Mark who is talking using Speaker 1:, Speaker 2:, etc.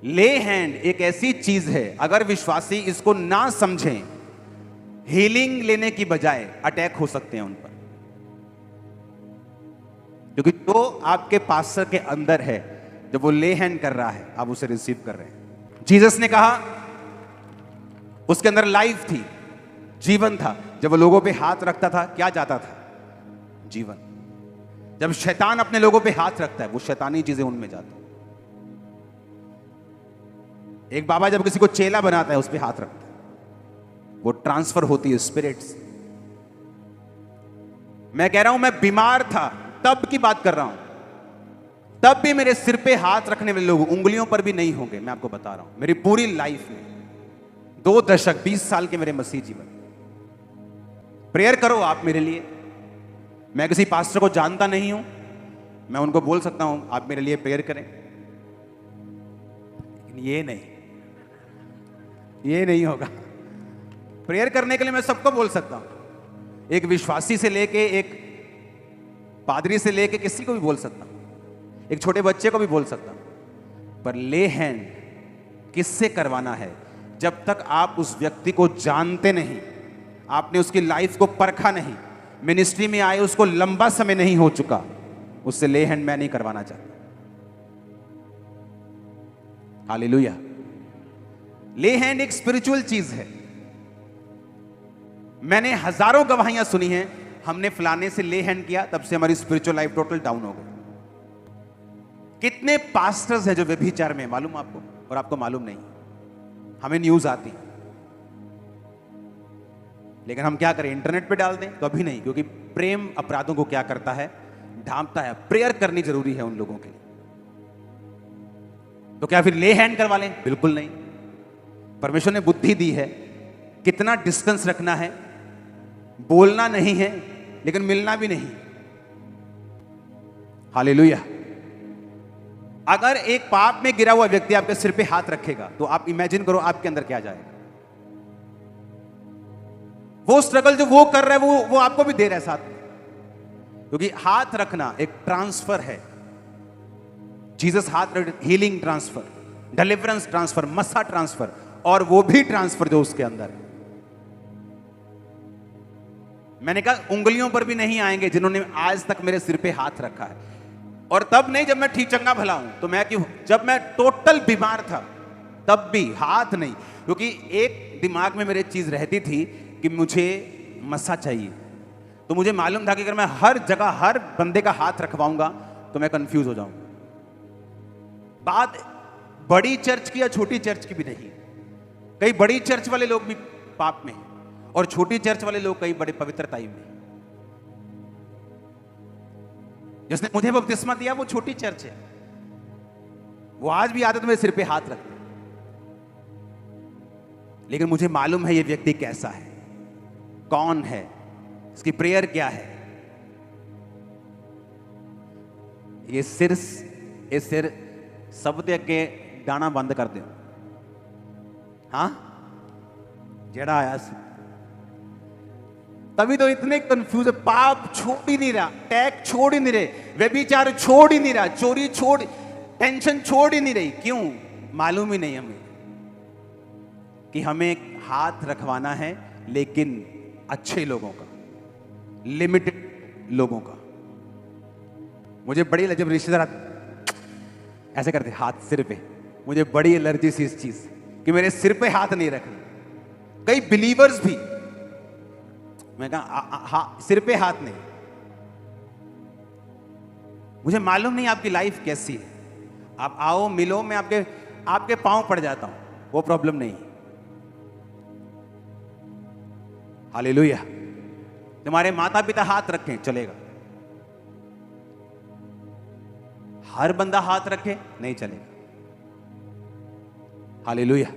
Speaker 1: ले हैंड एक ऐसी चीज है, अगर विश्वासी इसको ना समझें, हीलिंग लेने की बजाय अटैक हो सकते हैं उन पर। क्योंकि जो आपके पास्टर के अंदर है, जब वो ले हैंड कर रहा है, आप उसे रिसीव कर रहे हैं। जीसस ने कहा उसके अंदर लाइफ थी, जीवन था। जब वो लोगों पे हाथ रखता था, क्या जाता था? जीवन। जब शैतान अपने लोगों पे हाथ रखता है, वो शैतानी चीजें उनमें जाती। एक बाबा जब किसी को चेला बनाता है, उस पे हाथ रखता है, वो ट्रांसफर होती है स्पिरिट्स। मैं कह रहा हूं, मैं बीमार था तब की बात कर रहा हूं, तब भी मेरे सिर पे हाथ रखने वाले लोग उंगलियों पर भी नहीं होंगे। मैं आपको बता रहा हूं, मेरी पूरी लाइफ में 2 दशक 20 साल के मेरे मसीह जीवन। प्रेयर करो आप मेरे लिए। मैं किसी पास्टर को जानता नहीं हूं, मैं उनको बोल सकता हूं आप मेरे लिए प्रेयर करें, लेकिन ये नहीं होगा। प्रेयर करने के लिए मैं सबको बोल सकता हूं, एक विश्वासी से लेके, एक पादरी से लेके किसी को भी बोल सकता हूं, एक छोटे बच्चे को भी बोल सकता हूं। पर ले हैंड किससे करवाना है? जब तक आप उस व्यक्ति को जानते नहीं, आपने उसकी लाइफ को परखा नहीं, मिनिस्ट्री में आए उसको लंबा समय नहीं हो चुका, उससे ले हैंड मैं नहीं करवाना चाहता। हालेलुया। ले हैंड एक स्पिरिचुअल चीज है। मैंने हजारों गवाहियां सुनी हैं, हमने फलाने से ले हैंड किया, तब से हमारी स्पिरिचुअल लाइफ टोटल डाउन हो गई। कितने पास्टर्स हैं जो व्यभिचार में, मालूम आपको? और आपको मालूम नहीं, हमें न्यूज आती, लेकिन हम क्या करें? इंटरनेट पे डाल दें? कभी नहीं, क्योंकि प्रेम अपराधों को क्या करता है? ढांपता है। प्रेयर करनी जरूरी है उन लोगों के लिए। तो क्या फिर ले हैंड करवा लें? बिल्कुल नहीं। परमेश्वर ने बुद्धि दी है, कितना डिस्टेंस रखना है, बोलना नहीं है लेकिन मिलना भी नहीं। हालेलुया। अगर एक पाप में गिरा हुआ व्यक्ति आपके सिर पे हाथ रखेगा, तो आप इमेजिन करो आपके अंदर क्या जाएगा। वो स्ट्रगल जो वो कर रहा है, वो आपको भी दे रहा है साथ में, क्योंकि हाथ रखना एक ट्रांसफर है। जीसस हाथ रख, हीलिंग ट्रांसफर, डिलीवरेंस ट्रांसफर, मसा ट्रांसफर, और वो भी ट्रांसफर जो उसके अंदर है। मैंने कहा उंगलियों पर भी नहीं आएंगे जिन्होंने आज तक मेरे सिर पे हाथ रखा है। और तब नहीं जब मैं ठीक चंगा भला हूं, तो मैं क्यों? जब मैं टोटल बीमार था तब भी हाथ नहीं, क्योंकि एक दिमाग में मेरे चीज रहती थी कि मुझे मसा चाहिए। तो मुझे मालूम था कि अगर मैं हर जगह हर बंदे का हाथ रखवाऊंगा तो मैं कंफ्यूज हो जाऊंगा। बात बड़ी चर्च की या छोटी चर्च की भी नहीं। कई बड़ी चर्च वाले लोग भी पाप में हैं, और छोटी चर्च वाले लोग कई बड़े पवित्रताई में। जिसने मुझे बपतिस्मा दिया वो छोटी चर्च है, वो आज भी आदत में सिर पे हाथ रखते, लेकिन मुझे मालूम है ये व्यक्ति कैसा है, कौन है, इसकी प्रेयर क्या है। ये सिर सबके अगे गाना बंद कर दो। हाँ, जेड़ा आया तभी तो इतने कंफ्यूज है। पाप छोड़ ही नहीं रहा, टैग छोड़ ही नहीं रहे, व्यभिचार छोड़ ही नहीं रहा, चोरी छोड़, टेंशन छोड़ ही नहीं रही। क्यों? मालूम ही नहीं हमें कि हमें हाथ रखवाना है, लेकिन अच्छे लोगों का, लिमिटेड लोगों का। मुझे बड़ी, जब रिश्तेदार ऐसे करते हाथ सिर पे, मुझे बड़ी एलर्जी सी इस चीज कि मेरे सिर पे हाथ नहीं रखना। कई बिलीवर्स भी, मैं कहा सिर पे हाथ नहीं। मुझे मालूम नहीं आपकी लाइफ कैसी है, आप आओ मिलो, मैं आपके पांव पड़ जाता हूं, वो प्रॉब्लम नहीं। हालेलुया। तुम्हारे माता पिता हाथ रखें चलेगा, हर बंदा हाथ रखे नहीं चलेगा। हालेलुया।